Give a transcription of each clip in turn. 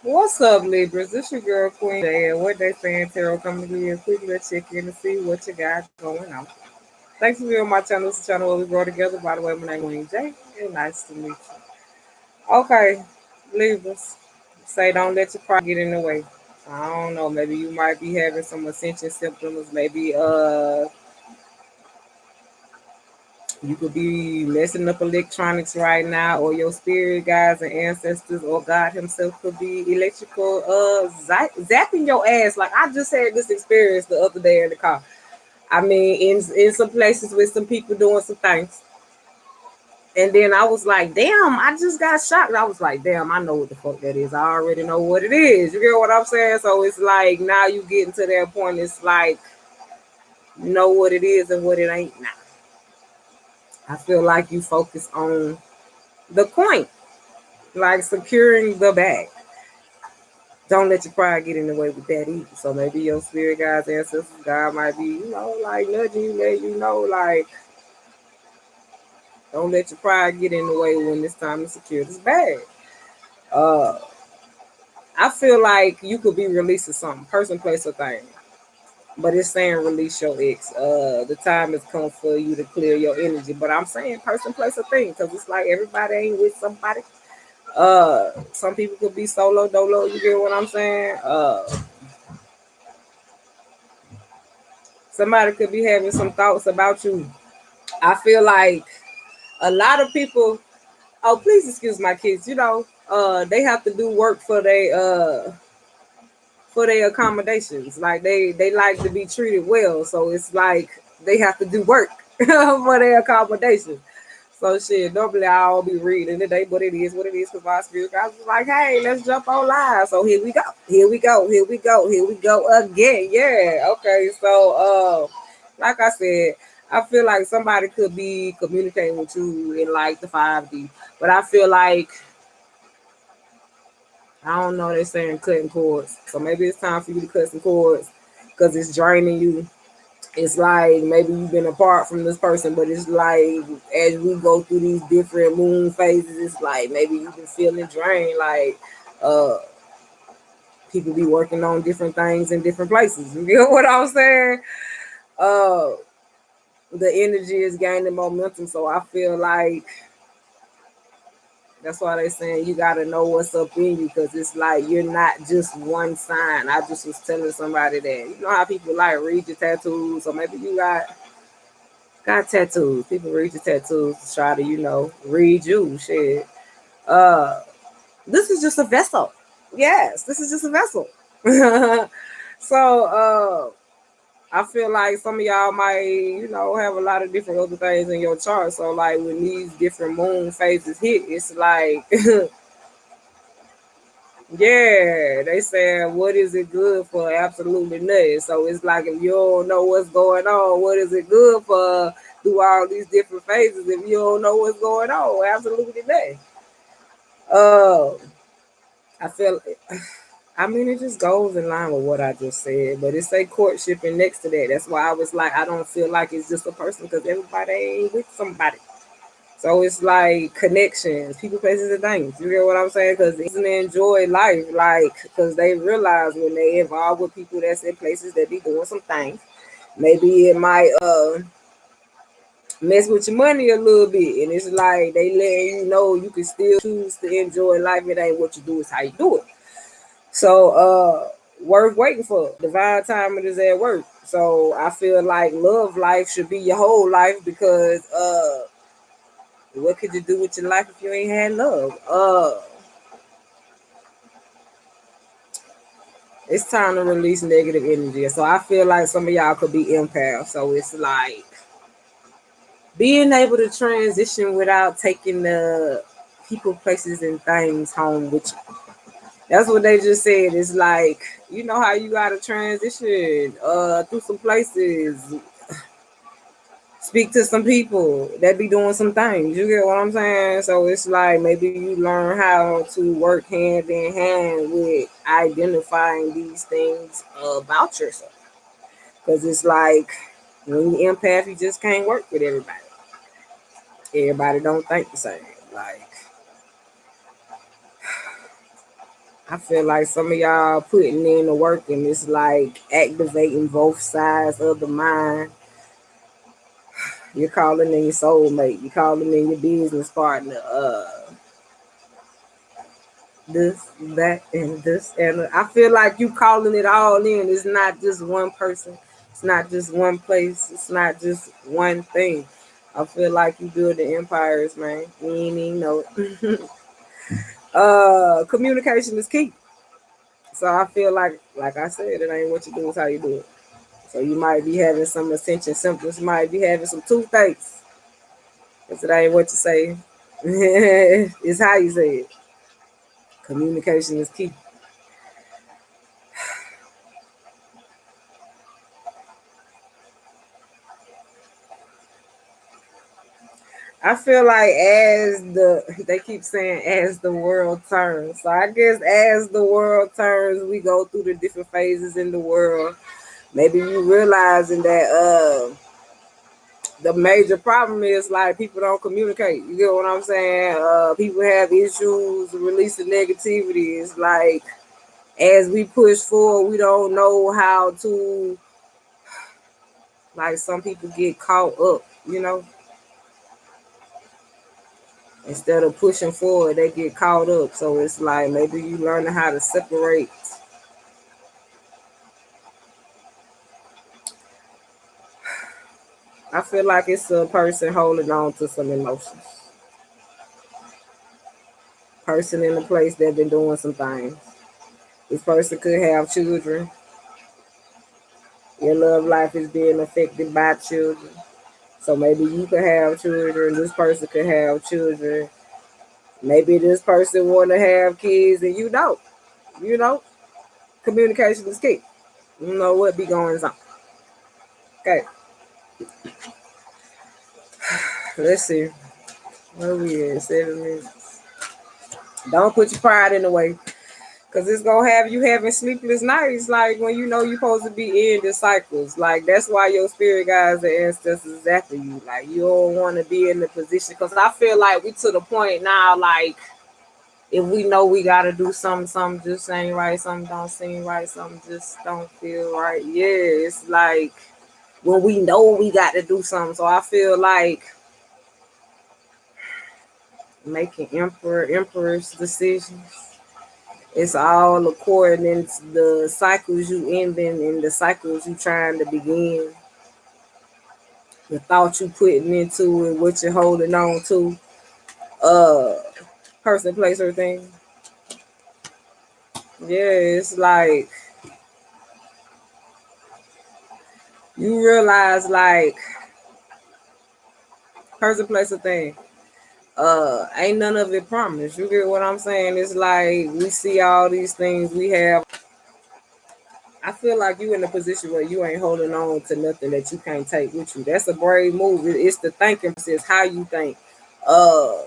What's up, Libras? This your girl Queen J, and what they saying, Tarot coming to give you a quick little check in to see what you got going on. Thanks for being on my channel. This is a channel where we grow together. By the way, my name is Queen J, and nice to meet you. Okay, Libras, say don't let your pride get in the way. I don't know. Maybe you might be having some ascension symptoms. Maybe you could be messing up electronics right now, or your spirit guides and ancestors, or God Himself could be electrical zapping your ass. Like I just had this experience the other day in the car. I mean, in some places with some people doing some things, and then I was like, "Damn!" I just got shocked. I was like, "Damn!" I know what the fuck that is. I already know what it is. You get what I'm saying? So it's like now you getting to that point. It's like you know what it is and what it ain't. Now I feel like you focus on the coin, like securing the bag. Don't let your pride get in the way with that either. So maybe your spirit guides, ancestors, God might be, like nudging you, let you know, like, don't let your pride get in the way when it's time to secure this bag. Uh, I feel like you could be releasing something, person, place, or thing. But it's saying release your ex. The time has come for you to clear your energy. But I'm saying person, place, or thing, because it's like everybody ain't with somebody. Some people could be solo dolo. You get what I'm saying? Somebody could be having some thoughts about you. I feel like a lot of people. Oh, please excuse my kids. They have to do work for their accommodations. Like they like to be treated well, so it's like they have to do work for their accommodations. So shit, normally I'll be reading today, but it is what it is because my spirit guys was like, hey, let's jump on live. So here we go. Here we go. Here we go. Here we go again. Yeah. Okay. So like I said, I feel like somebody could be communicating with you in like the 5D. But I feel like I don't know, they're saying cutting cords. So maybe it's time for you to cut some cords because it's draining you. It's like maybe you've been apart from this person, but it's like as we go through these different moon phases, it's like maybe you've been feeling drained. Like uh people be working on different things in different places. You get what I'm saying? Uh the energy is gaining momentum. So I feel like that's why they saying you gotta know what's up in you because it's like you're not just one sign. I just was telling somebody that you know how people like read your tattoos, or maybe you got tattoos. People read your tattoos to try to read you. Shit. Uh, this is just a vessel. Yes, this is just a vessel. So I feel like some of y'all might have a lot of different other things in your chart. So like when these different moon phases hit, it's like yeah, they said, what is it good for? Absolutely nothing. So it's like if you don't know what's going on, what is it good for through all these different phases if you don't know what's going on? Absolutely nothing. Uh, I feel, I mean, it just goes in line with what I just said, but it's a courtship and next to that. That's why I was like, I don't feel like it's just a person because everybody ain't with somebody. So it's like connections, people, places, and things. You get what I'm saying? Because it's an enjoy life, like, because they realize when they involved with people that's in places that be doing some things. Maybe it might mess with your money a little bit, and it's like they letting you know you can still choose to enjoy life. It ain't what you do; it's how you do it. So, worth waiting for. Divine timing is at work. So I feel like love life should be your whole life because what could you do with your life if you ain't had love? It's time to release negative energy. So I feel like some of y'all could be empaths. So it's like being able to transition without taking the people, places, and things home with you. That's what they just said. It's like, you know how you gotta transition through some places, speak to some people that be doing some things. You get what I'm saying? So it's like maybe you learn how to work hand in hand with identifying these things about yourself. Because it's like when you empath, you just can't work with everybody. Everybody don't think the same. Like I feel like some of y'all putting in the work and it's like activating both sides of the mind. You're calling in your soulmate. You're calling in your business partner. This, that, and this, and I feel like you calling it all in. It's not just one person. It's not just one place. It's not just one thing. I feel like you building empires, man. You ain't even know it. Communication is key. So I feel like I said, it ain't what you do, it's how you do it. So you might be having some ascension symptoms. You might be having some toothaches. If it ain't what you say, it's how you say it. Communication is key. I feel like they keep saying as the world turns. So I guess as the world turns, we go through the different phases in the world. Maybe you realizing that the major problem is like people don't communicate. You get what I'm saying? People have issues releasing negativity. It's like as we push forward, we don't know how to, like, some people get caught up, instead of pushing forward, they get caught up. So it's like maybe you learning how to separate. I feel like it's a person holding on to some emotions. Person in a place that been doing some things. This person could have children. Your love life is being affected by children. So maybe you could have children. This person could have children. Maybe this person want to have kids and you don't. You know, communication is key. You know what be going on. Okay, let's see. Where we at? 7 minutes. Don't put your pride in the way. Cause it's gonna have you having sleepless nights, like when you know you're supposed to be in the cycles. Like that's why your spirit guides and ancestors is after you. Like you don't want to be in the position. Cause I feel like we to the point now, like if we know we gotta do something, something just ain't right, something don't seem right, something just don't feel right. Yeah, it's like when we know we got to do something. So I feel like making emperor's decisions. It's all according to the cycles you ending and the cycles you trying to begin. The thought you putting into it, what you're holding on to. Uh, person, place, or thing. Yeah, it's like you realize, like, person, place, or thing. Ain't none of it promised. You get what I'm saying? It's like we see all these things we have. I feel like you in a position where you ain't holding on to nothing that you can't take with you. That's a brave move. It's the thinking process, how you think. Uh,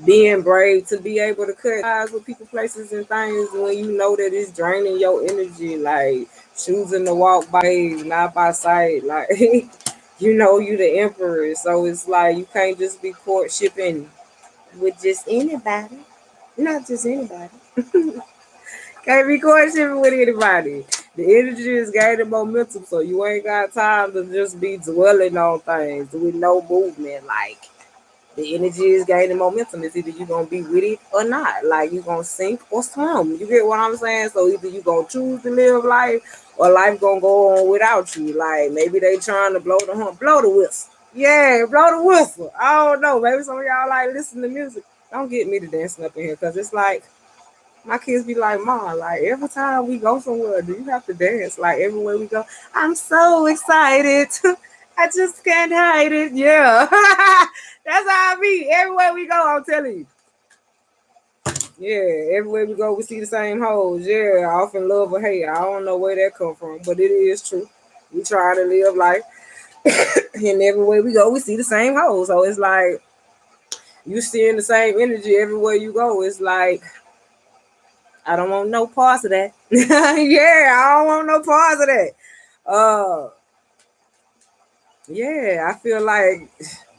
being brave to be able to cut ties with people, places, and things when you know that it's draining your energy. Like choosing to walk by, not by sight. Like you the emperor, so it's like you can't just be courtshiping with just anybody. Not just anybody. Can't be courtship with anybody. The energy is gaining momentum, so you ain't got time to just be dwelling on things with no movement. Like the energy is gaining momentum. It's either you gonna be with it or not. Like you gonna sink or swim. You get what I'm saying? So either you gonna choose to live life or life gonna go on without you. Like maybe they trying to blow the horn, blow the whistle. Yeah, blow the whistle. I don't know. Maybe some of y'all like listen to music. Don't get me to dancing up in here because it's like my kids be like, Mom, like every time we go somewhere, do you have to dance? Like everywhere we go, I'm so excited. I just can't hide it. Yeah. That's how I be. Everywhere we go, I'm telling you. Yeah, everywhere we go, we see the same hoes. Yeah, I often love or hate. I don't know where that come from, but it is true. We try to live life, and everywhere we go, we see the same hoes. So it's like you seeing the same energy everywhere you go. It's like I don't want no parts of that. Yeah, I don't want no parts of that. Uh, yeah, I feel like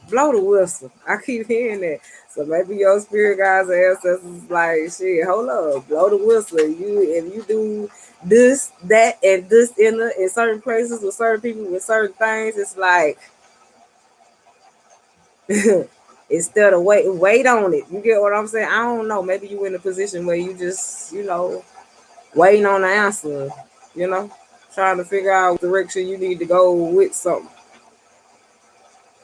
Blow the whistle. I keep hearing that. So maybe your spirit guides and ancestors like, shit, hold up, blow the whistle. If you do this, that, and this in certain places with certain people with certain things, it's like instead of wait on it. You get what I'm saying? I don't know. Maybe you in a position where you just, waiting on the answer, you know, trying to figure out what direction you need to go with something.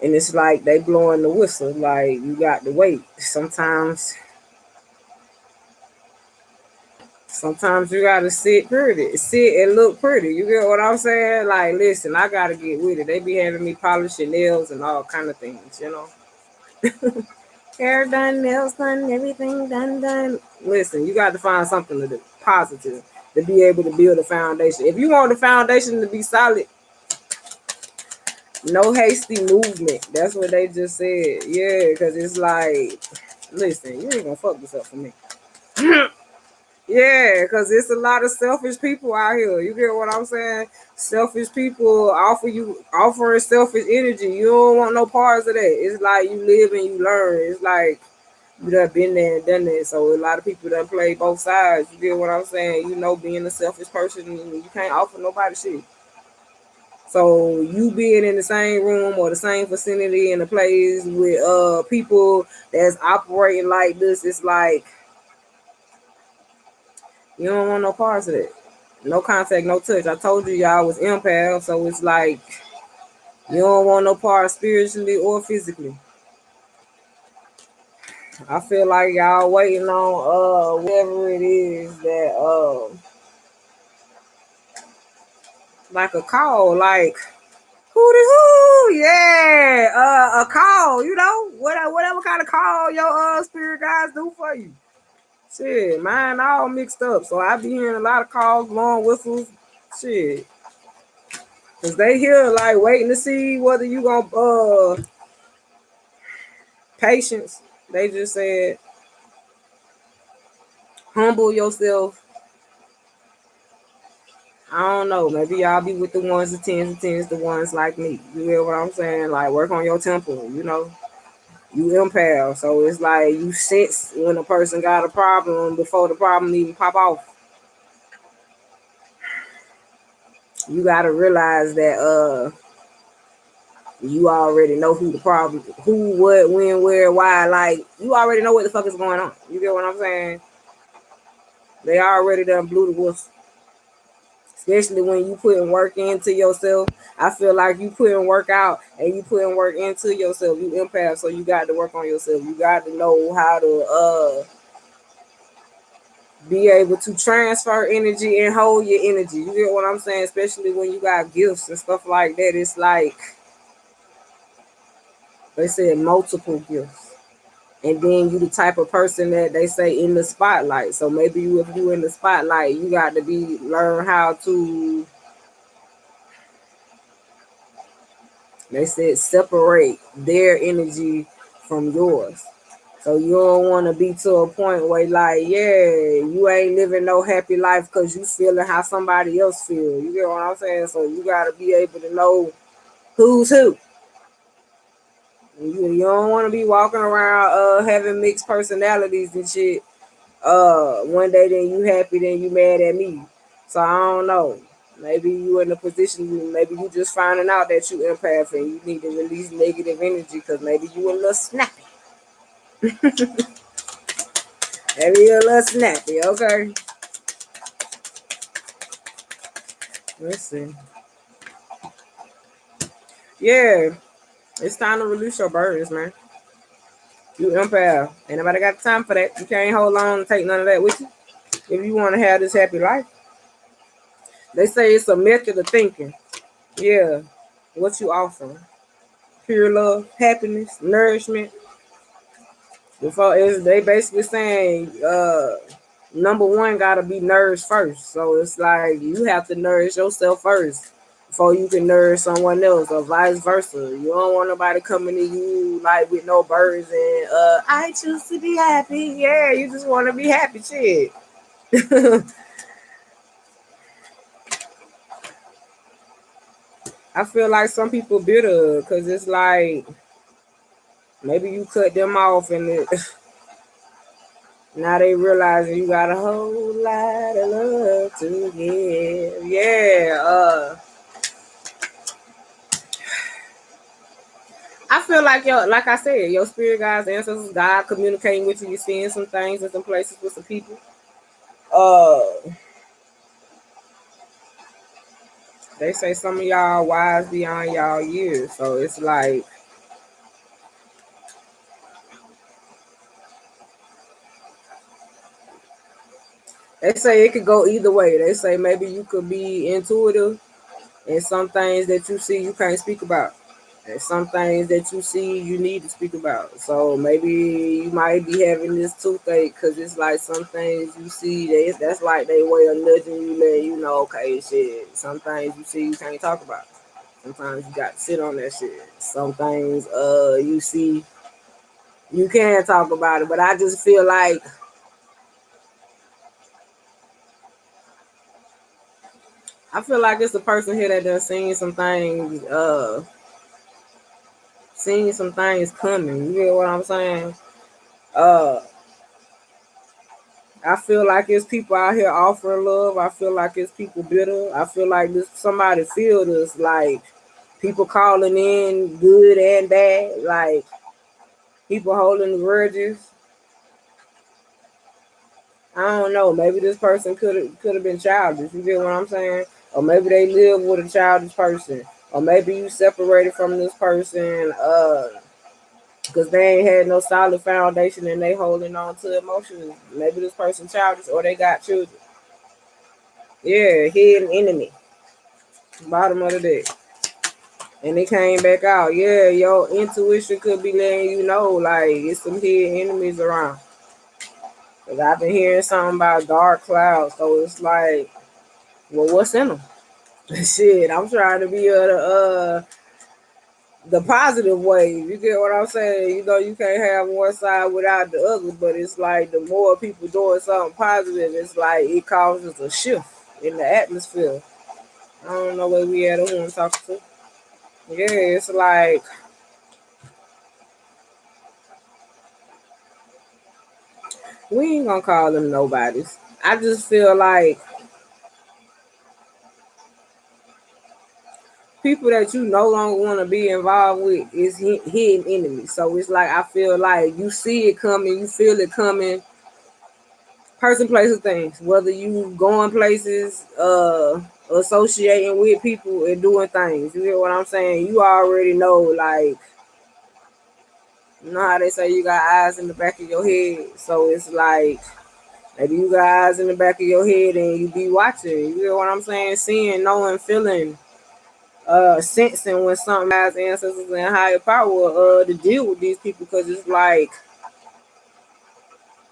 And it's like they blowing the whistle, like you got to wait. Sometimes you gotta sit and look pretty. You get what I'm saying? Like, listen, I gotta get with it. They be having me polishing nails and all kind of things. Hair done, nails done, everything done. Listen, you got to find something to do positive to be able to build a foundation. If you want the foundation to be solid, no hasty movement. That's what they just said. Yeah, because it's like, listen, you ain't gonna fuck this up for me. Yeah, because it's a lot of selfish people out here. You get what I'm saying? Selfish people offering selfish energy. You don't want no parts of that. It's like you live and you learn. It's like you done been there and done that. So a lot of people done play both sides. You get what I'm saying? Being a selfish person, you can't offer nobody shit. So you being in the same room or the same vicinity in a place with people that's operating like this, it's like you don't want no parts of it. No contact, no touch. I told you y'all was empath, so it's like you don't want no parts spiritually or physically. I feel like y'all waiting on whatever it is that like a call, like who the who, yeah, a call, whatever kind of call your spirit guys do for you. Shit, mine all mixed up, so I be hearing a lot of calls, blowing whistles, shit. Cause they here like waiting to see whether you gonna patience. They just said humble yourself. I don't know. Maybe y'all be with the ones, the tens, the ones like me. You hear what I'm saying? Like work on your temple. You empath. So it's like you sense when a person got a problem before the problem even pop off. You gotta realize that you already know who, what, when, where, why. Like you already know what the fuck is going on. You get what I'm saying? They already done blew the whistle. Especially when you putting work into yourself. I feel like you putting work out and you putting work into yourself. You empath, so you got to work on yourself. You got to know how to be able to transfer energy and hold your energy. You get what I'm saying? Especially when you got gifts and stuff like that. It's like they said multiple gifts. And then you the type of person that they say in the spotlight. So maybe if you in the spotlight, you got to learn how to, they said, separate their energy from yours. So you don't want to be to a point where like, yeah, you ain't living no happy life because you feeling how somebody else feel. You get what I'm saying? So you got to be able to know who's who. You don't want to be walking around having mixed personalities and shit. One day then you happy, then you mad at me. So I don't know. Maybe you in a position, maybe you just finding out that you empath and you need to release negative energy because maybe you a little snappy. Maybe you a little snappy, okay? Let's see. Yeah, it's time to release your burdens, man. You empath. Ain't nobody got time for that. You can't hold on and take none of that with you. If you want to have this happy life, they say it's a method of thinking. Yeah, what you offer? Pure love, happiness, nourishment. Before is they basically saying number one gotta be nourished first. So it's like you have to nourish yourself first before you can nourish someone else, or vice versa. You don't want nobody coming to you like with no birds and I choose to be happy. Yeah, you just want to be happy, shit. I feel like some people bitter because it's like Maybe you cut them off and now they realizing you got a whole lot of love to give. Yeah, I feel like like I said, your spirit guides, ancestors, God communicating with you. You're seeing some things in some places with some people. They say some of y'all wise beyond y'all years, so it's like they say it could go either way. They say maybe you could be intuitive, and some things that you see you can't speak about. And some things that you see you need to speak about. So maybe you might be having this toothache because it's like some things you see that's like they way of nudging you, letting you know, okay, shit. Some things you see you can't talk about. Sometimes you got to sit on that shit. Some things you see you can talk about it, but I just feel like it's a person here that done seen some things coming. You get what I'm saying? Uh I feel like it's people out here offering love. I feel like it's people bitter. I feel like somebody feel this, like people calling in good and bad, like people holding grudges. I don't know. Maybe this person could have been childish. You get what I'm saying? Or maybe they live with a childish person. Or maybe you separated from this person because they ain't had no solid foundation and they holding on to emotions. Maybe this person childish or they got children. Yeah, hidden enemy. Bottom of the deck. And it came back out. Yeah, your intuition could be letting you know, like, it's some hidden enemies around. Because I've been hearing something about dark clouds. So it's like, well, what's in them? Shit, I'm trying to be the positive way. You get what I'm saying? You know, you can't have one side without the other, but it's like the more people doing something positive, it's like it causes a shift in the atmosphere. I don't know where we at or who I'm talking to. Yeah, it's like we ain't gonna call them nobodies. I just feel like people that you no longer want to be involved with is hidden enemies. So it's like I feel like you see it coming, you feel it coming. Person, places, things. Whether you going places, associating with people and doing things. You hear what I'm saying? You already know, like, you know how they say you got eyes in the back of your head. So it's like maybe you got eyes in the back of your head and you be watching. You hear what I'm saying? Seeing, knowing, feeling, sensing when something has ancestors and higher power to deal with these people because it's like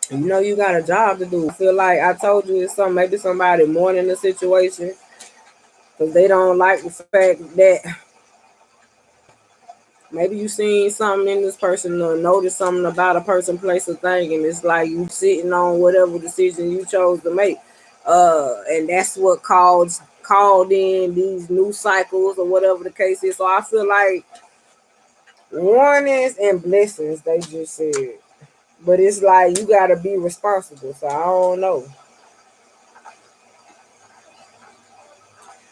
you know you got a job to do. I feel like I told you it's maybe somebody mourning the situation because they don't like the fact that maybe you seen something in this person or noticed something about a person, place, or thing, and it's like you sitting on whatever decision you chose to make, and that's what called in these new cycles or whatever the case is. So I feel like warnings and blessings, they just said. But it's like you gotta be responsible. So I don't know.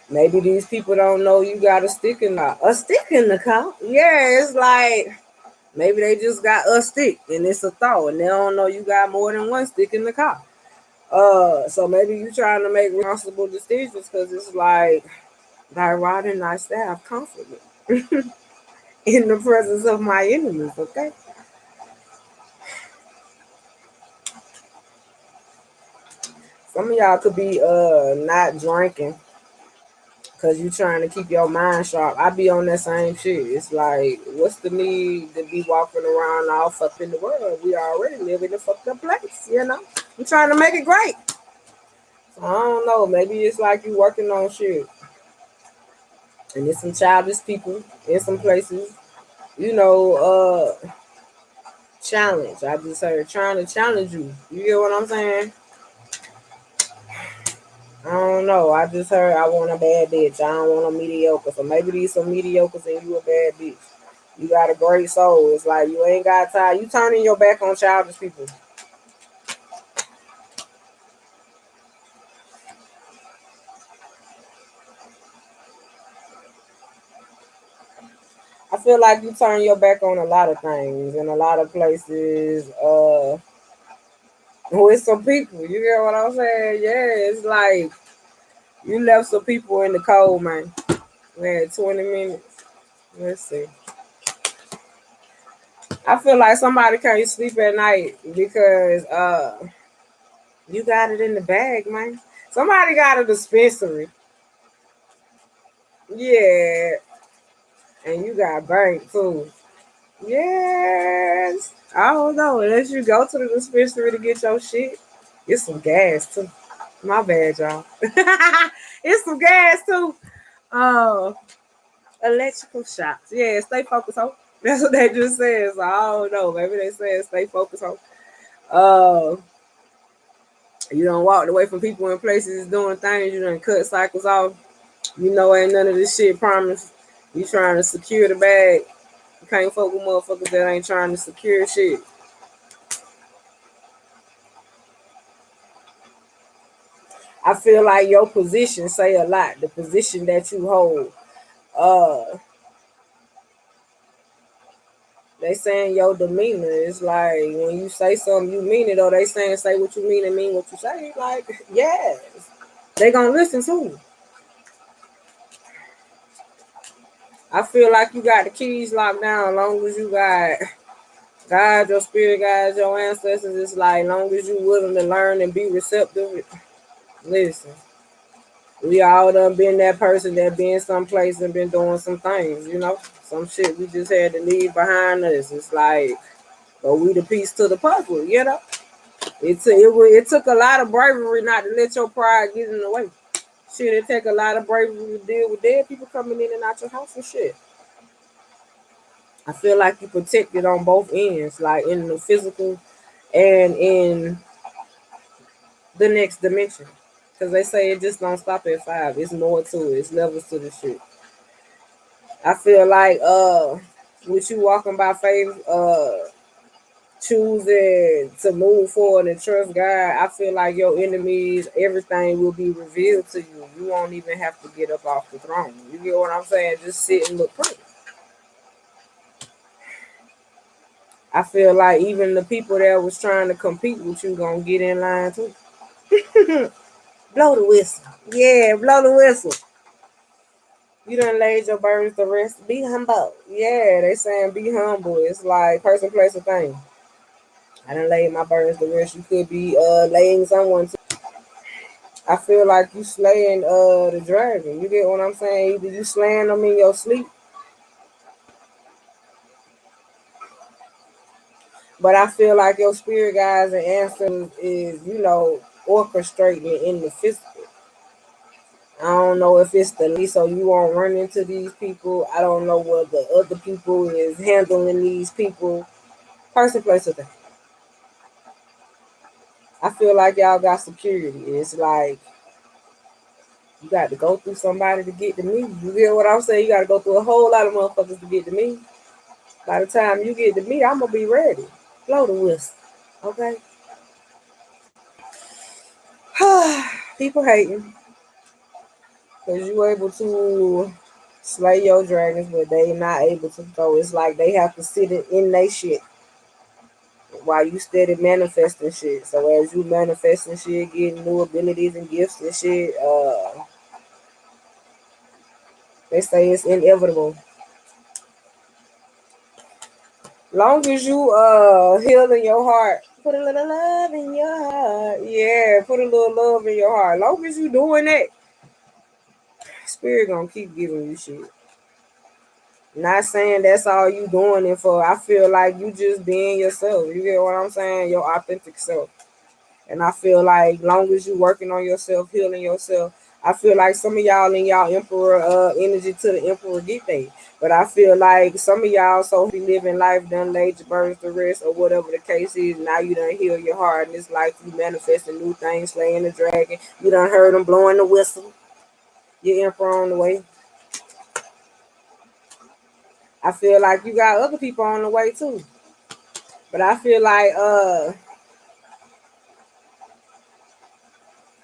Maybe these people don't know you got a stick in the car. Yeah, it's like maybe they just got a stick and it's a thought and they don't know you got more than one stick in the car. So maybe you trying to make responsible decisions because it's like thy rod and thy staff comfort me in the presence of my enemies. Okay. Some of y'all could be not drinking because you trying to keep your mind sharp. I be on that same shit. It's like, what's the need to be walking around all fucked in the world? We already live in a fucked up place, you know? I'm trying to make it great. So I don't know. Maybe it's like you working on shit. And there's some childish people in some places, you know, challenge. I just heard trying to challenge you. You get what I'm saying? I don't know. I just heard I want a bad bitch. I don't want a mediocre. So maybe these some mediocres and you a bad bitch. You got a great soul. It's like you ain't got time. You turning your back on childish people. I feel like you turn your back on a lot of things in a lot of places. With some people, you get what I'm saying? Yeah, it's like you left some people in the cold, man. We had 20 minutes. Let's see. I feel like somebody can't sleep at night because you got it in the bag, man. Somebody got a dispensary. Yeah, and you got bank too. Yes. I don't know. Unless you go to the dispensary to get your shit, it's some gas too. My bad, y'all. It's some gas too. Uh, Electrical shocks. Yeah, stay focused, ho. That's what they just said. So I don't know. Maybe they said stay focused, ho. Uh, you don't walk away from people in places doing things. You done cut cycles off. You know, ain't none of this shit promised. You trying to secure the bag. You can't fuck with motherfuckers that ain't trying to secure shit. I feel like your position say a lot. The position that you hold. Uh, they saying your demeanor is like when you say something, you mean it, or they saying say what you mean and mean what you say. Like, yes, they gonna listen too. I feel like you got the keys locked down. As long as you got God, your spirit guides, your ancestors, it's like as long as you willing to learn and be receptive. Listen, we all done been that person that been someplace and been doing some things, you know. Some shit we just had to leave behind us. It's like, but we the piece to the puzzle, you know. It took a lot of bravery not to let your pride get in the way. Shit, it take a lot of bravery to deal with dead people coming in and out your house and shit. I feel like you protected on both ends, like in the physical and in the next dimension. Cause they say it just don't stop at 5. It's more to it. It's levels to the shit. I feel like with you walking by faith, choosing to move forward and trust God, I feel like your enemies, everything will be revealed to you. You won't even have to get up off the throne. You get what I'm saying? Just sit and look pretty. I feel like even the people that was trying to compete with you gonna get in line too. Blow the whistle. Yeah, blow the whistle. You done laid your burdens to rest. Be humble. Yeah, they saying be humble. It's like person, place, or thing. I done laid my burdens to rest. You could be laying someone to. I feel like you slaying the dragon. You get what I'm saying? Either you slaying them in your sleep, but I feel like your spirit guides and ancestors is, you know, orchestrating in the physical. I don't know if it's the least so you won't run into these people. I don't know what the other people is handling these people. Person, place, or thing. I feel like y'all got security. It's like you got to go through somebody to get to me. You get what I'm saying? You got to go through a whole lot of motherfuckers to get to me. By the time you get to me, I'm gonna be ready. Blow the whistle, okay? People hating because you able to slay your dragons, but they not able to go. It's like they have to sit in they shit while you steady manifesting shit. So as you manifesting shit, getting new abilities and gifts and shit, they say it's inevitable. Long as you heal in your heart, put a little love in your heart. Yeah, put a little love in your heart. Long as you doing that, spirit gonna keep giving you shit. Not saying that's all you doing it for. I feel like you just being yourself. You get what I'm saying? Your authentic self. And I feel like long as you working on yourself, healing yourself, I feel like some of y'all in y'all emperor energy to the emperor get there. But I feel like some of y'all so be living life done laid your burdens to rest or whatever the case is. Now you done heal your heart and it's like you manifesting new things, slaying the dragon. You done heard them blowing the whistle. Your emperor on the way. I feel like you got other people on the way too. But I feel like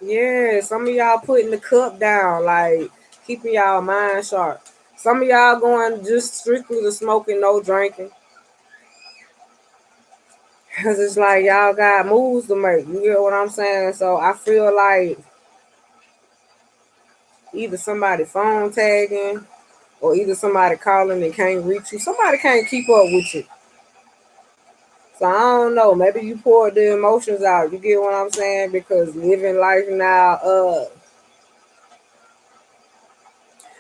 yeah, some of y'all putting the cup down, like keeping y'all mind sharp. Some of y'all going just strictly to smoking, no drinking. Cause it's like y'all got moves to make. You get what I'm saying? So I feel like either somebody phone tagging or either somebody calling and can't reach you. Somebody can't keep up with you. So I don't know. Maybe you poured the emotions out. You get what I'm saying? Because living life now,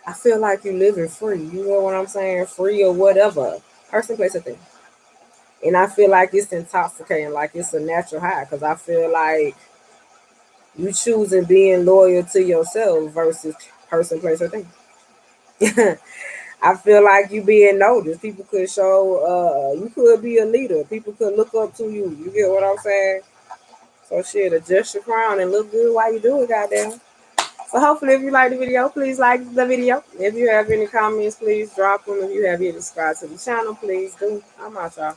I feel like you living free. You know what I'm saying? Free or whatever. Person, place, or thing. And I feel like it's intoxicating, like it's a natural high. Because I feel like you choosing being loyal to yourself versus person, place, or thing. I feel like you being noticed. People could show, you could be a leader. People could look up to you. You get what I'm saying? So shit, adjust your crown and look good while you do it, goddamn. So hopefully if you like the video, please like the video. If you have any comments, please drop them. If you have any subscribe to the channel, please do. I'm out, y'all.